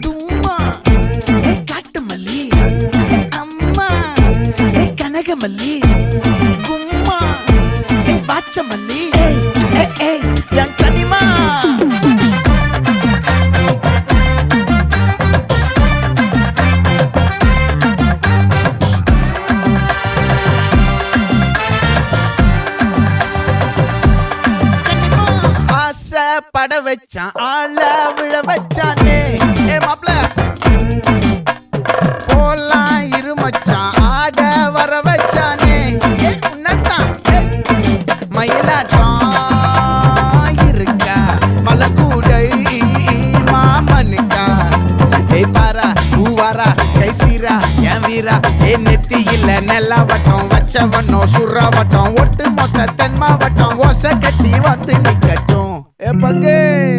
தும்மா ஏ காட்டு மல்லி ஏ அம்மா ஏ கனகமல்லி கும்மா ஏ பாச்ச மல்லி ஏ என் கனிமா பட வச்சான் ஆள விழ வச்சானே ஏ மாப்ள போலாம் இருமச்சான் ஆட வர வச்சானே ஏ உன்னத்தான் மயிலாட்டம் இருக்கா மலக்கூடை மாமனுக்கா ஏய் பாரா பூவாரா கைசீரா என் வீரா ஏ நெத்தி இல்ல நெல்லா வட்டம் வச்சவனோ சுறா வட்டம் ஒட்டு மொத்த தென் மாவட்டம் ஓசை கட்டி வந்து நிக்கட்டும். É pra quem?